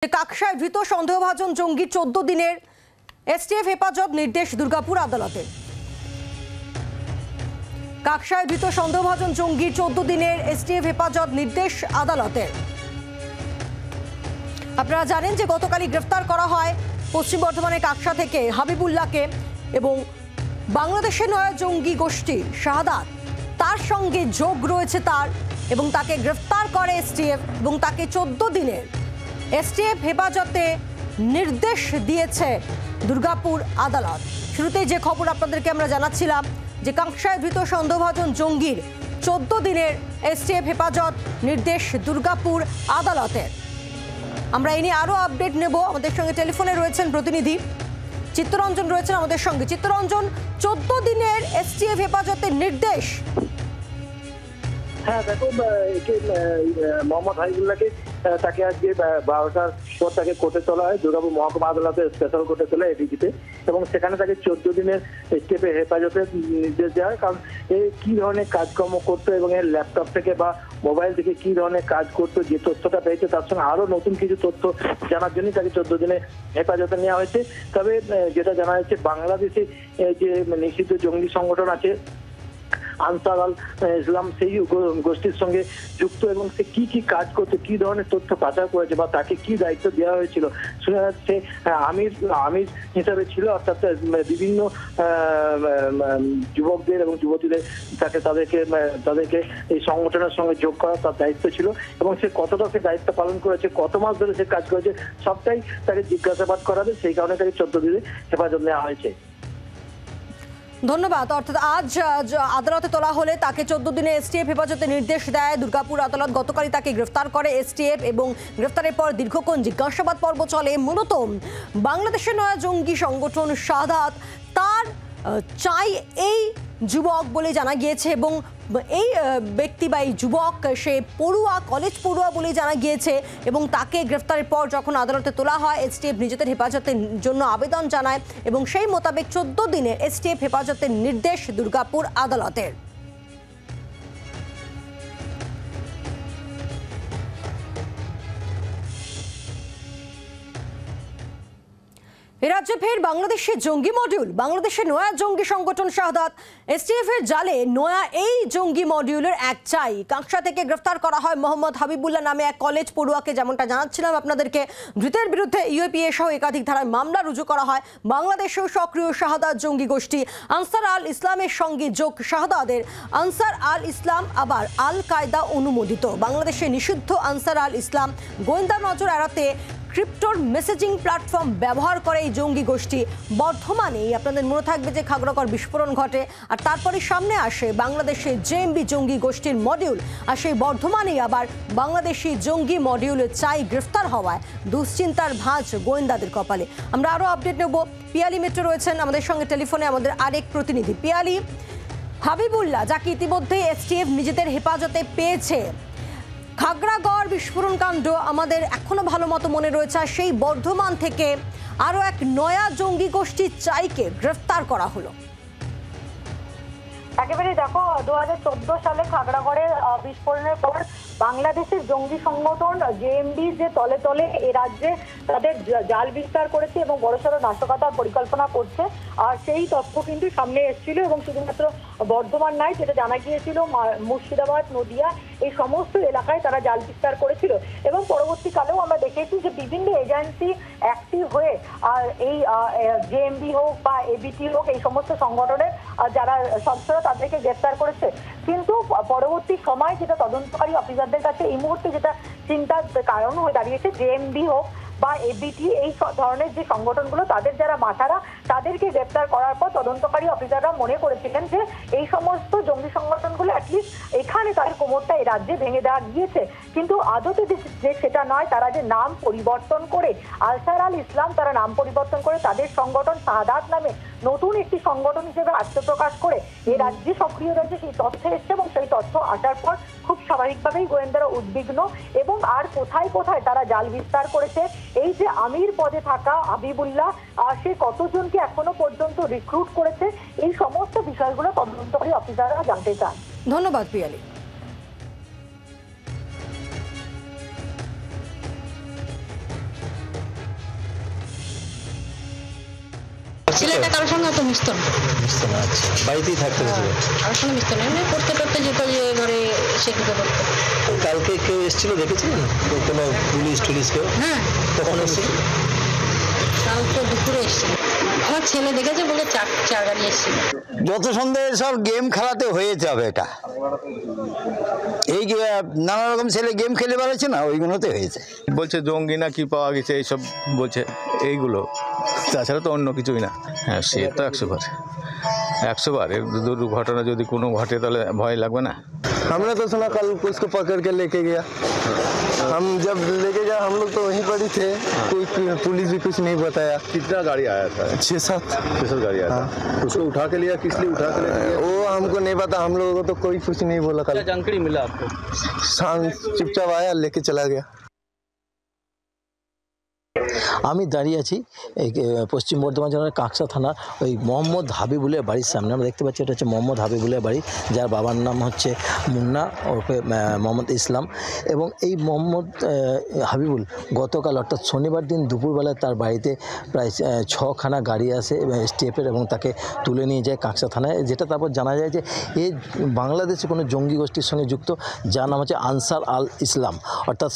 কাকসায় ধৃত সন্দেহভাজন জঙ্গি 14 দিনের এসটিএফ হেফাজত নির্দেশ দুর্গাপুর আদালতে। কাকসায় ধৃত সন্দেহভাজন জঙ্গি 14 দিনের এসটিএফ হেফাজত নির্দেশ আদালতে। আপনারা জানেন যে গতকালই গ্রেফতার করা হয় পশ্চিম বর্ধমানের কাকসা থেকে হাবিবুল্লাহকে এবং বাংলাদেশের নয়া জঙ্গি গোষ্ঠী শাহাদাত তার সঙ্গে যোগ রয়েছে তার, এবং তাকে গ্রেফতার করে এসটিএফ এবং তাকে 14 দিনের এসটিএফ হেফাজতে নির্দেশ দিয়েছে দুর্গাপুর আদালত। শুরুতেই যে খবর আপনাদেরকে আমরা জানাচ্ছিলাম যে কাকসায় ধৃত সন্দেহভাজন জঙ্গির 14 দিনের এসটিএফ হেফাজত নির্দেশ দুর্গাপুর আদালতের। আমরা এই নিয়ে আরও আপডেট নেব। আমাদের সঙ্গে টেলিফোনে রয়েছেন প্রতিনিধি চিত্তরঞ্জন রয়েছেন আমাদের সঙ্গে। চিত্তরঞ্জন, 14 দিনের এসটিএফ হেফাজতের নির্দেশ। হ্যাঁ দেখো, মোহাম্মদ হাবিবুল্লাহকে তাকে আজকে 12টার পর তাকে কোর্টে তোলা হয় দুর্গাপুর মহকুমা আদালতে, স্পেশাল কোর্টে তোলা এডিজিতে, এবং সেখানে তাকে 14 দিনের স্টেপে হেফাজতের নির্দেশ দেওয়া হয়। কারণ কি ধরনের কাজকর্ম করতো এবং এর ল্যাপটপ থেকে বা মোবাইল থেকে কি ধরনের কাজ করতো, যে তথ্যটা পেয়েছে তার সঙ্গে আরো নতুন কিছু তথ্য জানার জন্য তাকে 14 দিনে হেফাজতে নেওয়া হয়েছে। তবে যেটা জানা যাচ্ছে, বাংলাদেশে যে নিষিদ্ধ জঙ্গি সংগঠন আছে আনসার আল ইসলাম, সেই গোষ্ঠীর সঙ্গে যুক্ত এবং সে কি কি কাজ করছে, কি ধরনের তথ্য পাচার করেছে বা তাকে কি দায়িত্ব দেওয়া হয়েছিল, শোনা যাচ্ছে আমির হিসাবে ছিল। অর্থাৎ বিভিন্ন যুবকদের এবং যুবতীদের তাদেরকে এই সংগঠনের সঙ্গে যোগ করা তার দায়িত্ব ছিল, এবং সে কতটা সে দায়িত্ব পালন করেছে, কত মাস ধরে সে কাজ করেছে, সবটাই তাকে জিজ্ঞাসাবাদ করাবে। সেই কারণে তাকে 14 দিনে হেফাজত নেওয়া হয়েছে। ধন্যবাদ। অর্থাৎ আজ আদালতে তোলা হলে তাকে 14 দিনে এসটিএফ হেফাজতে নির্দেশ দেয় দুর্গাপুর আদালত। গতকালই তাকে গ্রেফতার করে এসটিএফ এবং গ্রেফতারের পর দীর্ঘক্ষণ জিজ্ঞাসাবাদ পর্ব চলে। মূলত বাংলাদেশের নয়া জঙ্গি সংগঠন শাহাদাত তার চাই এই যুবক বলে জানা গিয়েছে, এবং এই ব্যক্তি বা এই যুবক সে পড়ুয়া, কলেজ পড়ুয়া বলে জানা গিয়েছে, এবং তাকে গ্রেফতারের পর যখন আদালতে তোলা হয় এসটিএফ নিজেদের হেফাজতের জন্য আবেদন জানায় এবং সেই মোতাবেক 14 দিনের এসটিএফ হেফাজতের নির্দেশ দুর্গাপুর আদালতের। এ রাজ্যে ফের বাংলাদেশের জঙ্গি মডিউল। বাংলাদেশের নয়া জঙ্গি সংগঠন শাহাদাত এসটিএফ এর জালে নয়া এই জঙ্গি মডিউলের এক চাই। কাকসা থেকে গ্রেফতার করা হয় মোহাম্মদ হাবিবুল্লাহ নামে এক কলেজ পড়ুয়াকে। যেমনটা জানাচ্ছিলাম আপনাদেরকে, ধৃতের বিরুদ্ধে ইউএপিএ সহ একাধিক ধারায় মামলা রুজু করা হয়। বাংলাদেশেও সক্রিয় শাহাদাত জঙ্গি গোষ্ঠী আনসার আল ইসলামের সঙ্গে যোগ শাহাদাতের। আনসার আল ইসলাম আবার আল কায়দা অনুমোদিত। বাংলাদেশে নিষিদ্ধ আনসার আল ইসলাম গোয়েন্দা নজর এড়াতে ক্রিপ্টোর মেসেজিং প্ল্যাটফর্ম ব্যবহার করে এই জঙ্গি গোষ্ঠী। বর্ধমানেই আপনাদের মনে থাকবে যে খাগড়াগড় বিস্ফোরণ ঘটে, আর তারপরে সামনে আসে বাংলাদেশের জেএমবি জঙ্গি গোষ্ঠীর মডিউল। আর সেই বর্ধমানেই আবার বাংলাদেশি জঙ্গি মডিউলের চাই গ্রেফতার হওয়ায় দুশ্চিন্তার ভাঁজ গোয়েন্দাদের কপালে। আমরা আরও আপডেট নেব। পিয়ালি মিত্র রয়েছেন আমাদের সঙ্গে টেলিফোনে, আমাদের আরেক প্রতিনিধি। পিয়ালি, হাবিবুল্লাহ যাকে ইতিমধ্যে এসটিএফ নিজেদের হেফাজতে পেয়েছে, খাগড়াগড় বিস্ফোরণ কাণ্ড আমাদের এখনো ভালো মতো মনে রয়েছে, সেই বর্ধমান থেকে আরো এক নয়া জঙ্গি গোষ্ঠীর চাইকে গ্রেফতার করা হলো। একেবারে দেখো, 2014 সালে খাগড়াগড়ের বিস্ফোরণের পর বাংলাদেশের জঙ্গি সংগঠন জেএমবি যে তলে তলে এ রাজ্যে তাদের জাল বিস্তার করেছে এবং বড়সড় নাশকতার পরিকল্পনা করছে, আর সেই তথ্য কিন্তু সামনে এসেছিল। এবং শুধুমাত্র বর্ধমান নয়, যেটা জানা গিয়েছিল মুর্শিদাবাদ, নদিয়া, এই সমস্ত এলাকায় তারা জাল বিস্তার করেছিল। এবং পরবর্তীকালেও আমরা দেখেছি যে বিভিন্ন এজেন্সি অ্যাক্টিভ হয়ে আর এই জেএমবি হোক বা এবিটি হোক, এই সমস্ত সংগঠনের যারা সদস্যরা তাদেরকে গ্রেফতার করেছে। কিন্তু পরবর্তী সময় যেটা তদন্তকারী অফিসারদের কাছে এই মুহূর্তে যেটা চিন্তার কারণ হয়ে দাঁড়িয়েছে, জেএমবি হোক বা এবিটি, এই ধরনের যে সংগঠনগুলো তাদের যারা মাথারা, তাদেরকে গ্রেপ্তার করার পর তদন্তকারী অফিসাররা মনে করেছিলেন যে এই সমস্ত জঙ্গি সংগঠনগুলো অ্যাটলিস্ট এখানে তাদের কোমরটা এই রাজ্যে ভেঙে দেওয়া গিয়েছে। কিন্তু আদতে যে সেটা নয়, তারা যে নাম পরিবর্তন করে আনসার আল ইসলাম, তারা নাম পরিবর্তন করে তাদের সংগঠন শাহাদাত নামে নতুন একটি সংগঠন হিসেবে আত্মপ্রকাশ করে এই রাজ্যে সক্রিয় রয়েছে, সেই তথ্য এসছে। এবং সেই তথ্য আসার পর খুব স্বাভাবিকভাবেই গোয়েন্দারা উদ্বিগ্ন, এবং আর কোথায় কোথায় তারা জাল বিস্তার করেছে, এই যে আমির পদে থাকা হাবিবুল্লাহ সে কতজনকে এখনো পর্যন্ত রিক্রুট করেছে, এই সমস্ত বিষয়গুলো তদন্তকারী অফিসাররা জানতে চান। ধন্যবাদ পিয়ালি। ছেলেটা কারোর সঙ্গে অত মিশতো না। বুঝতে না, আচ্ছা বাড়িতেই থাকতে হয়েছিল। কারোর সঙ্গে মিশতো না, এমনি পড়তে টড়তে যেত, যে ঘরে সে ঢুকে পড়তো। কালকে কেউ এসেছিল দেখেছিলেন কোনো পুলিশ টুলিশ কেউ? হ্যাঁ, কখন এসেছিল? কাল তো দুপুরে এসেছিল, আমার ছেলে দেখেছে বলে চার গাড়ি এসেছিল। যত সন্দেহ সব গেম খেলাতে হয়ে যাবে এটা, এই নানা রকম ছেলে গেম খেলে বেড়াচ্ছে না, ওইগুলোতে হয়েছে। বলছে জঙ্গি না কি পাওয়া গেছে এইসব বলছে, এইগুলো, তাছাড়া তো অন্য কিছুই না। হ্যাঁ, সে তো 100 বার এর দুর্ঘটনা যদি কোনো ঘটে তাহলে ভয় লাগবে না। हमने तो सुना कल उसको पकड़ के लेके गया, हम जब लेके गया हम लोग तो वहीं पर ही थे, कोई पुलिस भी कुछ नहीं बताया। कितना गाड़ी आया था? 6-7 गाड़ी आया था। उसको उठा के लिया, किस लिए उठा के लिया? वो हमको नहीं पता, हम लोगों को तो कोई कुछ नहीं बोला। कल जानकारी मिला आपको? शाम चुपचाप आया, लेके चला गया। আমি দাঁড়িয়ে আছি এই পশ্চিম বর্ধমান জেলার কাঁকসা থানার ওই মোহাম্মদ হাবিবুলের বাড়ির সামনে। আমরা দেখতে পাচ্ছি এটা হচ্ছে মোহাম্মদ হাবিবুলের বাড়ি, যার বাবার নাম হচ্ছে মুন্না ওরফে মোহাম্মদ ইসলাম। এবং এই মোহাম্মদ হাবিবুল গতকাল অর্থাৎ শনিবার দিন দুপুরবেলায় তার বাড়িতে প্রায় 6খানা গাড়ি আসে স্টেপের এবং তাকে তুলে নিয়ে যায় কাঁকসা থানায়। যেটা তারপর জানা যায় যে এ বাংলাদেশে কোনো জঙ্গি গোষ্ঠীর সঙ্গে যুক্ত, যার নাম হচ্ছে আনসার আল ইসলাম, অর্থাৎ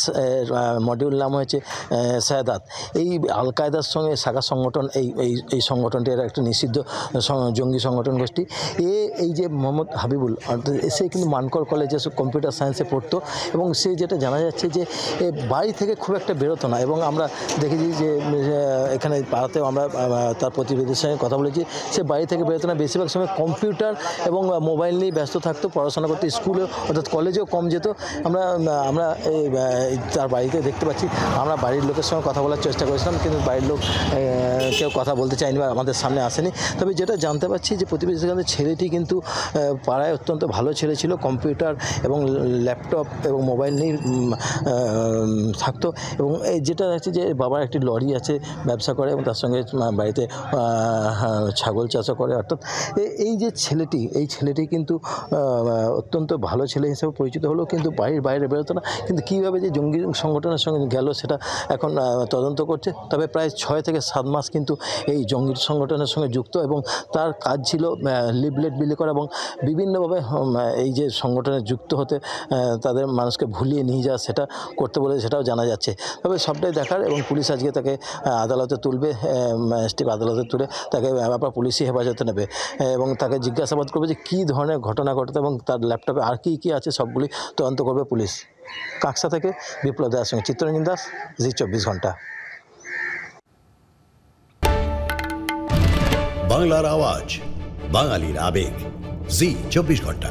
মডিউল নাম হচ্ছে সায়দাত। এই আল কায়দার সঙ্গে শাখা সংগঠন, এই সংগঠনটি এর একটা নিষিদ্ধ জঙ্গি সংগঠন গোষ্ঠী। এই যে মোহাম্মদ হাবিবুল সে কিন্তু মানকর কলেজে কম্পিউটার সায়েন্সে পড়তো এবং সে যেটা জানা যাচ্ছে যে বাড়ি থেকে খুব একটা বেরোতো না। এবং আমরা দেখেছি যে এখানে পাড়াতেও আমরা তার প্রতিবেদীর সঙ্গে কথা বলেছি, সে বাড়ি থেকে বেরোতো না, বেশিরভাগ সময় কম্পিউটার এবং মোবাইল নিয়ে ব্যস্ত থাকতো, পড়াশোনা করতে স্কুলে অর্থাৎ কলেজেও কম যেত। আমরা তার বাড়িতে দেখতে পাচ্ছি। আমরা বাড়ির লোকের সঙ্গে কথা বলার চেষ্টা করেছিলাম, কিন্তু বাড়ির লোক কেউ কথা বলতে চায়নি বা আমাদের সামনে আসেনি। তবে যেটা জানতে পারছি যে প্রতিবেশী ছেলেটি কিন্তু পাড়ায় অত্যন্ত ভালো ছেলে ছিল, কম্পিউটার এবং ল্যাপটপ এবং মোবাইল নিয়ে থাকতো। এবং যেটা হচ্ছে যে বাবার একটি লরি আছে, ব্যবসা করে এবং তার সঙ্গে বাড়িতে ছাগল চাষও করে। অর্থাৎ এই যে ছেলেটি, এই ছেলেটি কিন্তু অত্যন্ত ভালো ছেলে হিসেবে পরিচিত হলো, কিন্তু বাড়ির বাইরে বেরোতো না। কিন্তু কীভাবে যে জঙ্গি সংগঠনের সঙ্গে গেল সেটা এখন তদন্ত করছে। তবে প্রায় 6 থেকে 7 মাস কিন্তু এই জঙ্গি সংগঠনের সঙ্গে যুক্ত এবং তার কাজ ছিল লিফলেট বিলি করা এবং বিভিন্নভাবে এই যে সংগঠনে যুক্ত হতে তাদের মানুষকে ভুলিয়ে নিয়ে যাওয়া, সেটা করতে বলে সেটাও জানা যাচ্ছে। তবে সবটাই দেখার, এবং পুলিশ আজকে তাকে আদালতে তুলবে, স্টেপ আদালতে তুলে তাকে ব্যাপার পুলিশি হেফাজতে নেবে এবং তাকে জিজ্ঞাসাবাদ করবে যে কী ধরনের ঘটনা ঘটে এবং তার ল্যাপটপে আর কী কী আছে সবগুলি তদন্ত করবে পুলিশ। কাঁকসা থেকে বিপ্লব দাসের সঙ্গে চিত্তরঞ্জন দাস, জি 24 ঘন্টা। বাংলার আওয়াজ, বাঙালির আবেগ, জি 24 ঘন্টা।